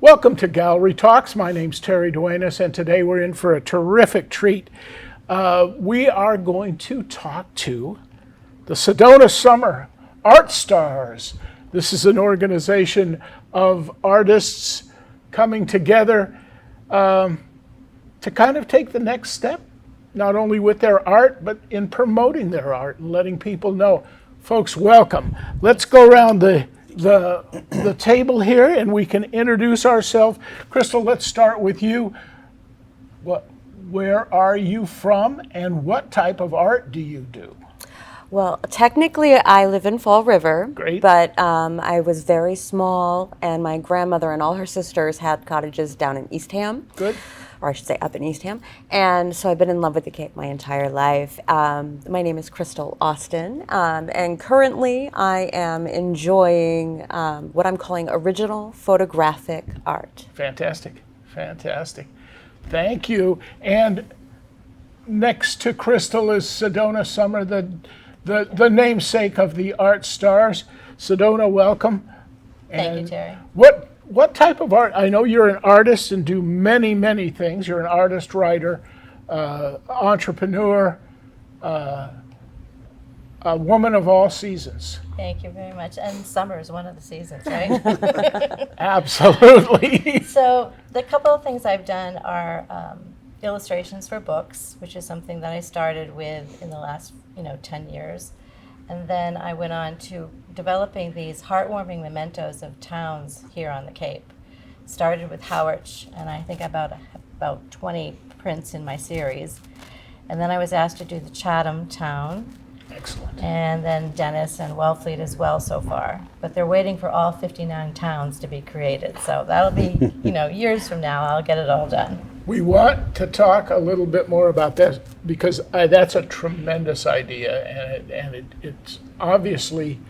Welcome to Gallery Talks. My name's Terry Duenas, and today we're in for a terrific treat. We are going to talk to the Sedona Summer Art Stars. This is an organization of artists coming together to kind of take the next step, not only with their art, but in promoting their art and letting people know. Folks, welcome. Let's go around the table here and we can introduce ourselves. Crystal, let's start with you. Where are you from and what type of art do you do? Well, technically I live in Fall River. Great. But I was very small and my grandmother and all her sisters had cottages down in Eastham. Good. Or I should say up in Eastham. And so I've been in love with the Cape my entire life. My name is Crystal Austin, and currently I am enjoying what I'm calling original photographic art. Fantastic, fantastic. Thank you. And next to Crystal is Sedona Summer, the namesake of the Art Stars. Sedona, welcome. Thank you, Terry. What type of art? I know you're an artist and do many, many things. You're an artist, writer, entrepreneur, a woman of all seasons. Thank you very much. And summer is one of the seasons, right? Absolutely. So the couple of things I've done are illustrations for books, which is something that I started with in the last 10 years. And then I went on to developing these heartwarming mementos of towns here on the Cape. Started with Harwich, and I think about 20 prints in my series. And then I was asked to do the Chatham town. Excellent. And then Dennis and Wellfleet as well so far. But they're waiting for all 59 towns to be created. So that'll be, years from now, I'll get it all done. We want to talk a little bit more about that because that's a tremendous idea, and it's obviously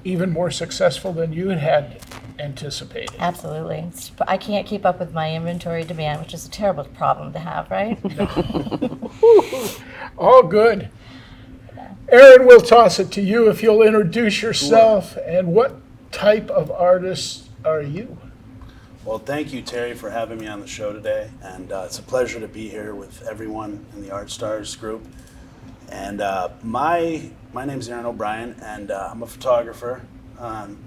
even more successful than you had anticipated. Absolutely. I can't keep up with my inventory demand, which is a terrible problem to have, right? All good. Aaron, we'll toss it to you if you'll introduce yourself. Sure. And what type of artist are you? Well, thank you, Terry, for having me on the show today. And it's a pleasure to be here with everyone in the Art Stars group. And my name's Aaron OBrien, and I'm a photographer.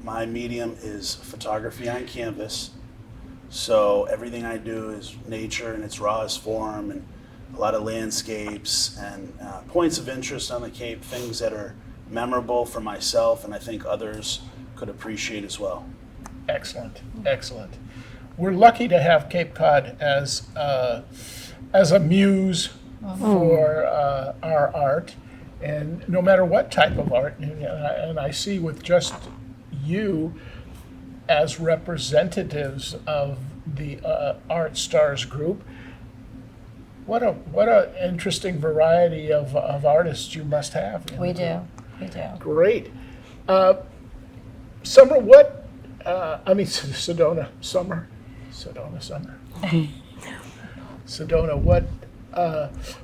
My medium is photography on canvas. So everything I do is nature in its rawest form, and a lot of landscapes and points of interest on the Cape, things that are memorable for myself and I think others could appreciate as well. Excellent, excellent. We're lucky to have Cape Cod as a muse for our art, and no matter what type of art, and I see with just you as representatives of the Art Stars group, what a interesting variety of artists you must have. We do. Great. Summer, Sedona Summer. Sedona,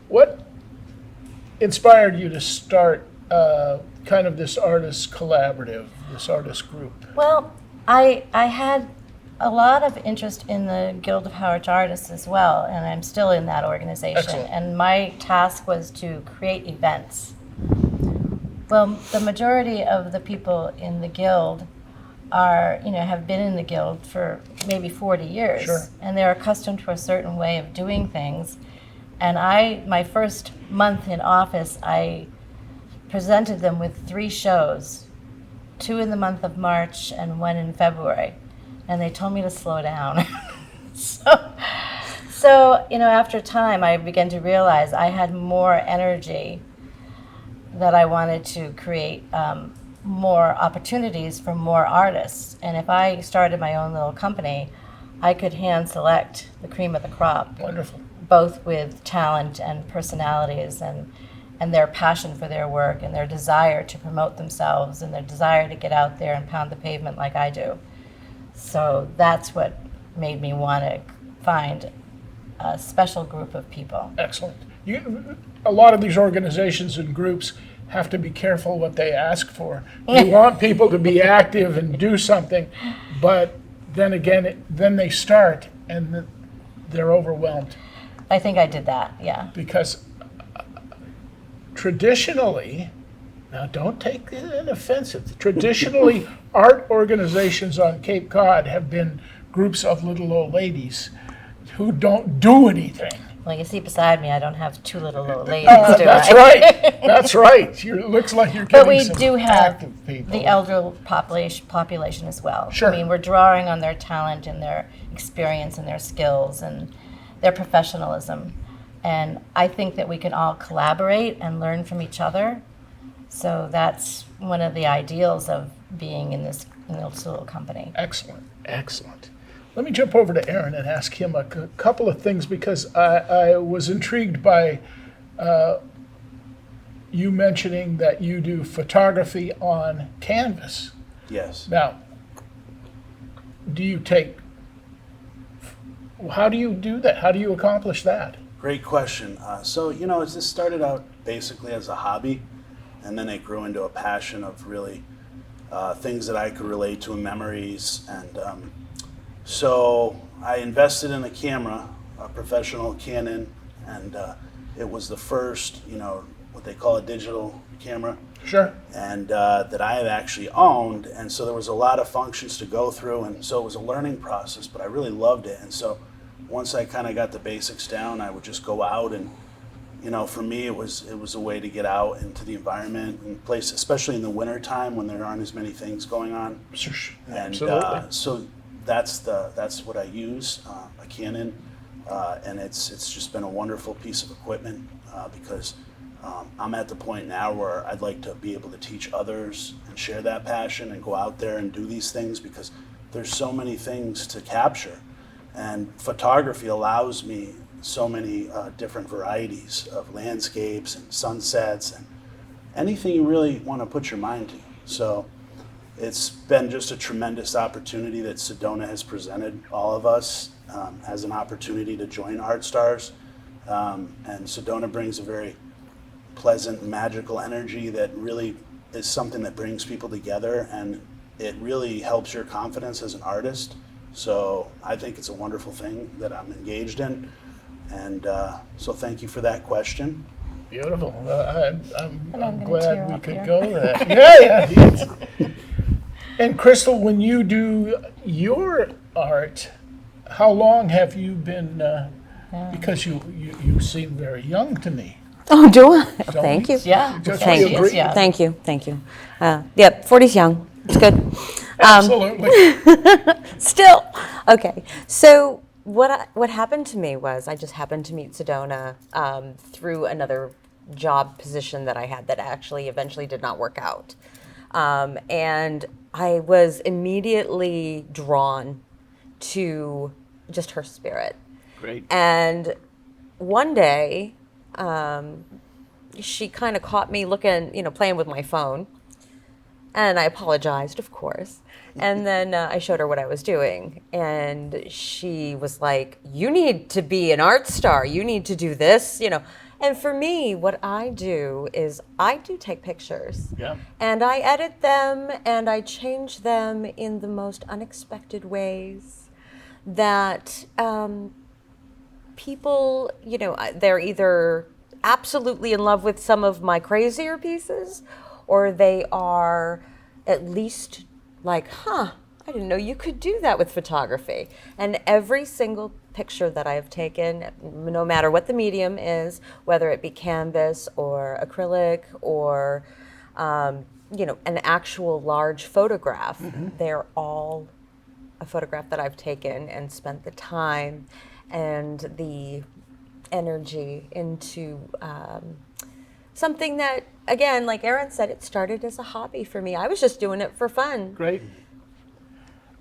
what inspired you to start kind of this artist collaborative, this artist group? Well, I had a lot of interest in the Guild of Harwich Artists as well, and I'm still in that organization. Excellent. And my task was to create events. Well, the majority of the people in the Guild have been in the Guild for maybe 40 years. Sure. And they're accustomed to a certain way of doing things. And my first month in office, I presented them with 3 shows, 2 in the month of March and 1 in February. And they told me to slow down. So, after time, I began to realize I had more energy, that I wanted to create more opportunities for more artists. And if I started my own little company, I could hand select the cream of the crop. Wonderful. Both with talent and personalities and their passion for their work and their desire to promote themselves and their desire to get out there and pound the pavement like I do. So that's what made me want to find a special group of people. Excellent. A lot of these organizations and groups have to be careful what they ask for. You want people to be active and do something, but then again, then they start and they're overwhelmed I think I did that, yeah. because traditionally, now don't take it offensive, traditionally art organizations on Cape Cod have been groups of little old ladies who don't do anything. Well, you see beside me, I don't have two little old ladies, do That's I? right. That's right. It looks like you're But getting we some do have active people. the elder population as well. Sure. I mean, we're drawing on their talent and their experience and their skills and their professionalism. And I think that we can all collaborate and learn from each other. So that's one of the ideals of being in this little company. Excellent, excellent. Let me jump over to Aaron and ask him a couple of things because I was intrigued by you mentioning that you do photography on canvas. Yes. Now, how do you do that? How do you accomplish that? Great question. So, this started out basically as a hobby, and then it grew into a passion of really things that I could relate to and memories. And so I invested in a camera, a professional Canon, and it was the first, what they call a digital camera. Sure. And that I had actually owned. And so there was a lot of functions to go through. And so it was a learning process, but I really loved it. And so once I kind of got the basics down, I would just go out and, for me, it was a way to get out into the environment and place, especially in the wintertime when there aren't as many things going on. And Absolutely. so that's what I use, a Canon, and it's just been a wonderful piece of equipment because I'm at the point now where I'd like to be able to teach others and share that passion and go out there and do these things because there's so many things to capture. And photography allows me so many different varieties of landscapes and sunsets and anything you really want to put your mind to. So it's been just a tremendous opportunity that Sedona has presented all of us as an opportunity to join Art Stars. And Sedona brings a very pleasant, magical energy that really is something that brings people together, and it really helps your confidence as an artist. So I think it's a wonderful thing that I'm engaged in. And so thank you for that question. Beautiful. I'm gonna glad tear we up could here. go there. Yeah. And Crystal, when you do your art, how long have you been, because you seem very young to me. Oh, do I? Thank we? you. Yeah. Just yeah, we she is, agree. yeah. Thank you. 40's young. It's good. Absolutely. Still. Okay. So what happened to me was I just happened to meet Sedona through another job position that I had that actually eventually did not work out. And I was immediately drawn to just her spirit. Great. And one day, she kind of caught me looking, playing with my phone. And I apologized, of course. And then I showed her what I was doing. And she was like, you need to be an art star. You need to do this, And for me, what I do is I do take pictures. Yeah. And I edit them and I change them in the most unexpected ways that people, they're either absolutely in love with some of my crazier pieces, or they are at least like, I didn't know you could do that with photography. And every single picture that I've taken, no matter what the medium is, whether it be canvas or acrylic or, an actual large photograph, they're all a photograph that I've taken and spent the time and the energy into something that, again, like Aaron said, it started as a hobby for me. I was just doing it for fun. Great.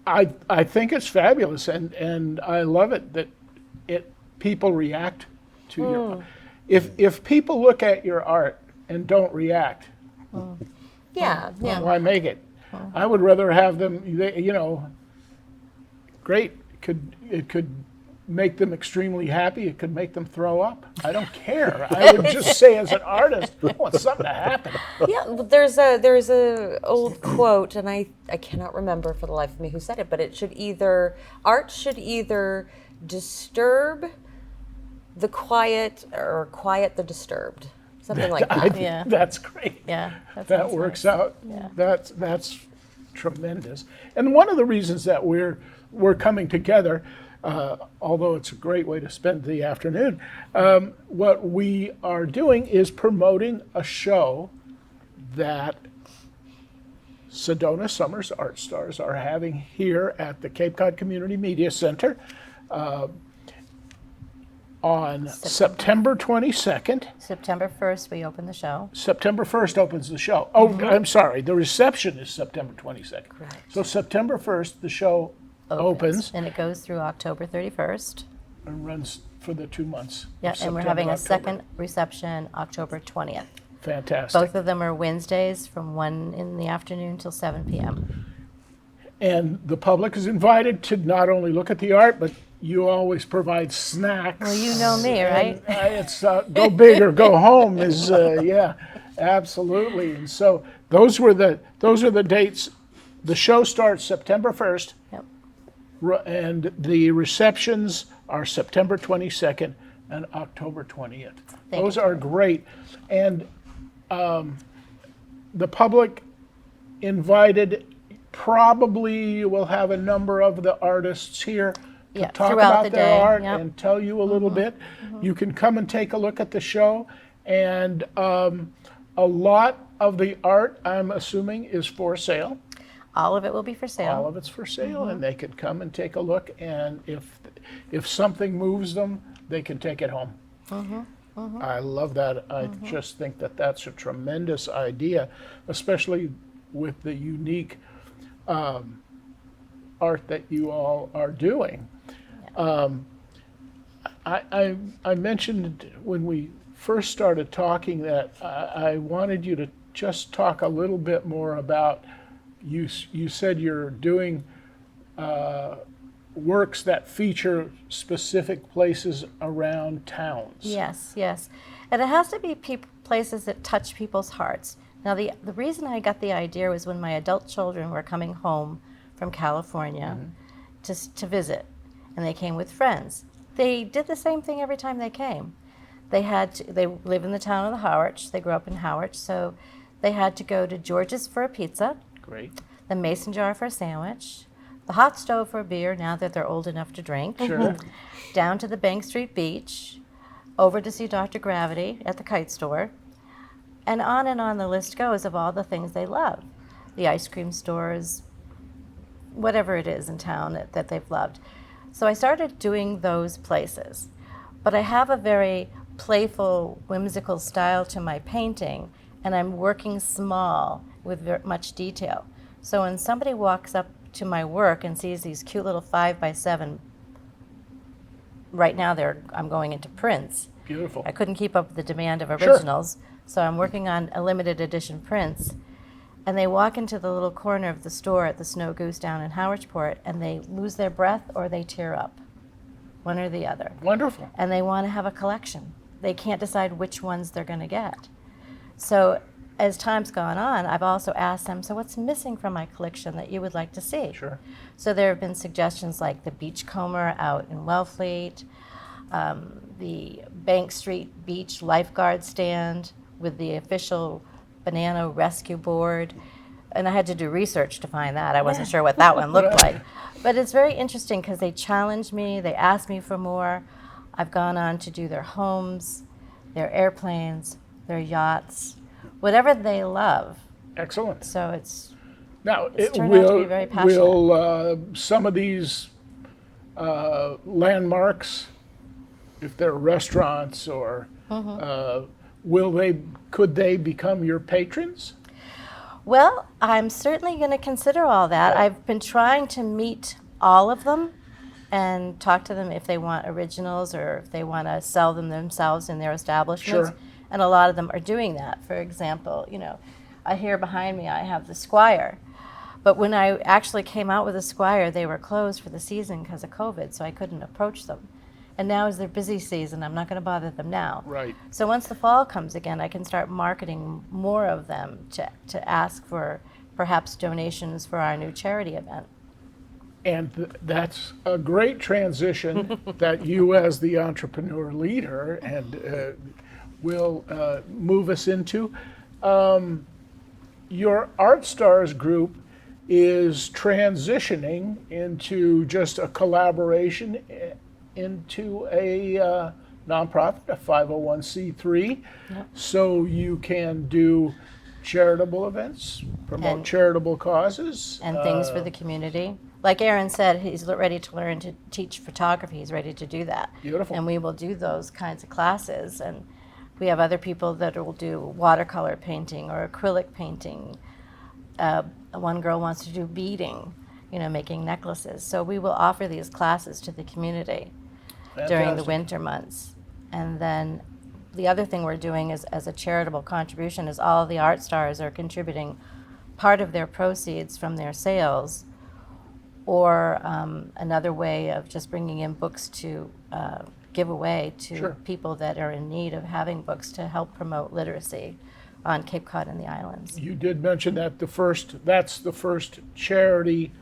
I think it's fabulous, and I love it that people react to your. If people look at your art and don't react, Yeah. why make it? I would rather have them. Great. It could make them extremely happy. It could make them throw up. I don't care. I would just say, as an artist, I want something to happen. Yeah, well, there's a old quote, and I cannot remember for the life of me who said it, but art should either disturb the quiet or quiet the disturbed. Something like that. Yeah. That's great. Yeah, That sounds works nice. out. Yeah. That's tremendous. And one of the reasons that we're coming together, although it's a great way to spend the afternoon, what we are doing is promoting a show that Sedona Summer's Art Stars are having here at the Cape Cod Community Media Center on September 22nd. September 1st, we open the show. September 1st opens the show. Oh, I'm sorry. The reception is September 22nd. Correct. So September 1st, the show opens And it goes through October 31st. and runs for the 2 months. Yeah, and we're September, having a October. second reception October 20th. Fantastic. Both of them are Wednesdays from 1 in the afternoon till 7 p.m. And the public is invited to not only look at the art, but you always provide snacks. Well, you know me, right? And, it's go big or go home is yeah, absolutely. And so those are the dates. The show starts September 1st. Yep. And the receptions are September 22nd and October 20th. Thank Those you. are great. And the public invited, probably you will have a number of the artists here to Yeah, talk throughout about the their day, art yep. and tell you a little bit. You can come and take a look at the show. And a lot of the art, I'm assuming, is for sale. All of it will be for sale. All of it's for sale, and they can come and take a look. And if something moves them, they can take it home. I love that. I just think that that's a tremendous idea, especially with the unique art that you all are doing. I mentioned when we first started talking that I wanted you to just talk a little bit more about. You said you're doing works that feature specific places around towns. Yes, yes. And it has to be places that touch people's hearts. Now, the reason I got the idea was when my adult children were coming home from California to visit, and they came with friends. They did the same thing every time they came. They live in the town of Harwich. They grew up in Harwich, so they had to go to George's for a pizza, Great. the Mason jar for a sandwich, the hot stove for a beer now that they're old enough to drink, Sure. down to the Bank Street Beach, over to see Dr. Gravity at the kite store, and on the list goes of all the things they love. The ice cream stores, whatever it is in town that they've loved. So I started doing those places. But I have a very playful, whimsical style to my painting, and I'm working small with much detail. So when somebody walks up to my work and sees these cute little 5x7, right now I'm going into prints. Beautiful. I couldn't keep up with the demand of Sure. originals, so I'm working on a limited edition prints. And they walk into the little corner of the store at the Snow Goose down in Howardsport, and they lose their breath or they tear up, one or the other. Wonderful. And they want to have a collection. They can't decide which ones they're going to get. So as time's gone on, I've also asked them, so what's missing from my collection that you would like to see? Sure. So there have been suggestions like the beachcomber out in Wellfleet, the Bank Street Beach lifeguard stand with the official banana rescue board. And I had to do research to find that. I wasn't sure what that one looked like. But it's very interesting because they challenge me, they ask me for more. I've gone on to do their homes, their airplanes, their yachts, whatever they love. Excellent. So it's Now, It's turned out to be very passionate. will some of these landmarks, if they're restaurants or could they become your patrons? Well, I'm certainly going to consider all that. I've been trying to meet all of them and talk to them if they want originals or if they want to sell them themselves in their establishments. Sure. And a lot of them are doing that. For example, here behind me I have the Squire. But when I actually came out with the Squire, they were closed for the season because of COVID, so I couldn't approach them. And now is their busy season. I'm not going to bother them now. Right. So once the fall comes again, I can start marketing more of them to ask for perhaps donations for our new charity event. And that's a great transition that you, as the entrepreneur leader, and will move us into. Your Art Stars group is transitioning into just a collaboration into a nonprofit, a 501c3, so you can do charitable events, promote And- charitable causes. And things for the community. Like Aaron said, he's ready to learn to teach photography. He's ready to do that. Beautiful. And we will do those kinds of classes. And we have other people that will do watercolor painting or acrylic painting. One girl wants to do beading, making necklaces. So we will offer these classes to the community during the Fantastic. winter months. And then the other thing we're doing is, as a charitable contribution, is all of the Art Stars are contributing part of their proceeds from their sales, or another way of just bringing in books to give away to Sure. people that are in need of having books to help promote literacy on Cape Cod and the islands. You did mention that that's the first charity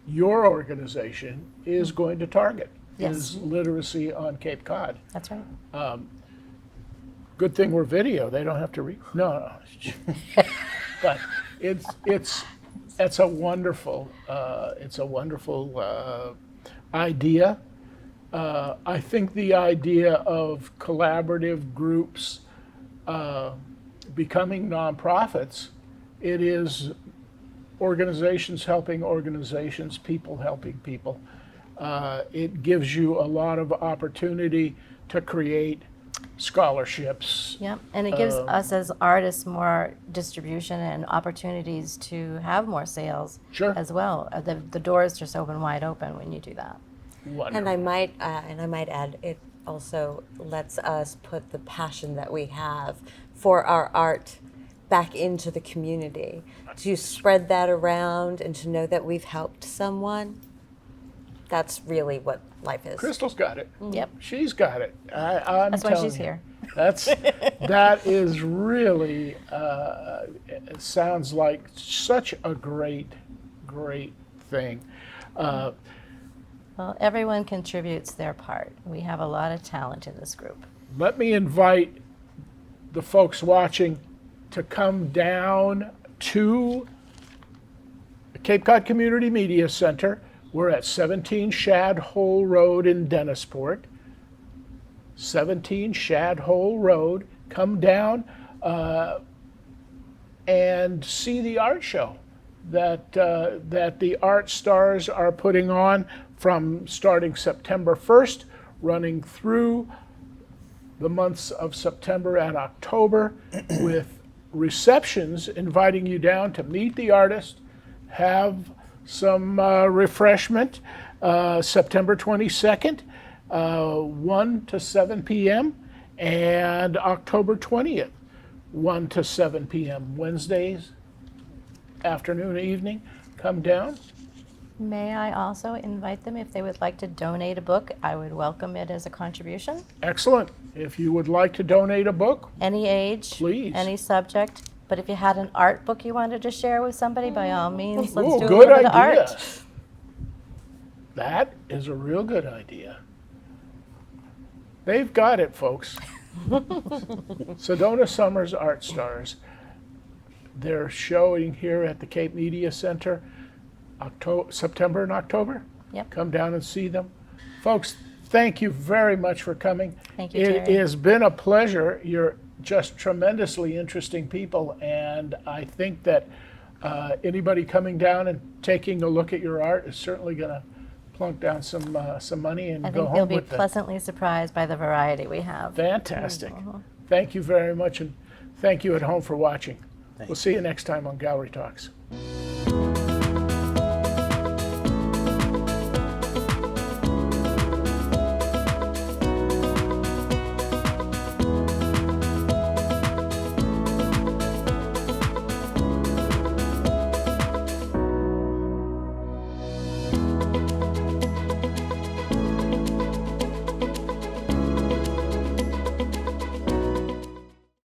your organization is going to target, Yes. is literacy on Cape Cod. That's right. Good thing we're video, they don't have to read. No. But it's a wonderful idea. I think the idea of collaborative groups becoming nonprofits, it is organizations helping organizations, people helping people. It gives you a lot of opportunity to create scholarships. Yep, and it gives us as artists more distribution and opportunities to have more sales Sure. as well. The doors just open wide open when you do that. Wonderful. And I might add, it also lets us put the passion that we have for our art back into the community. To spread that around and to know that we've helped someone, that's really what life is. Crystal's got it. Yep. She's got it. I'm That's why telling she's you. here. That is really, it sounds like such a great thing. Well, everyone contributes their part. We have a lot of talent in this group. Let me invite the folks watching to come down to the Cape Cod Community Media Center. We're at 17 Shad Hole Road in Dennisport. 17 Shad Hole Road. Come down and see the art show that the Art Stars are putting on from starting September 1st, running through the months of September and October, with receptions inviting you down to meet the artist, have some refreshment, September 22nd, 1 to 7 p.m., and October 20th, 1 to 7 p.m. Wednesdays, afternoon, evening. Come down. May I also invite them, if they would like to donate a book, I would welcome it as a contribution. Excellent. If you would like to donate a book, Any age, Please. any subject. But if you had an art book you wanted to share with somebody, by all means, let's ooh, do a good little bit of idea. art. That is a real good idea. They've got it, folks. Sedona Summer's Art Stars. They're showing here at the Cape Media Center September and October. Yep. Come down and see them. Folks, thank you very much for coming. Thank you, It Terry. has been a pleasure. You're just tremendously interesting people, and I think that anybody coming down and taking a look at your art is certainly going to plunk down some money and I go think they'll home be with them. pleasantly surprised by the variety we have. Fantastic. Thank you very much, and thank you at home for watching. We'll see you next time on Gallery Talks.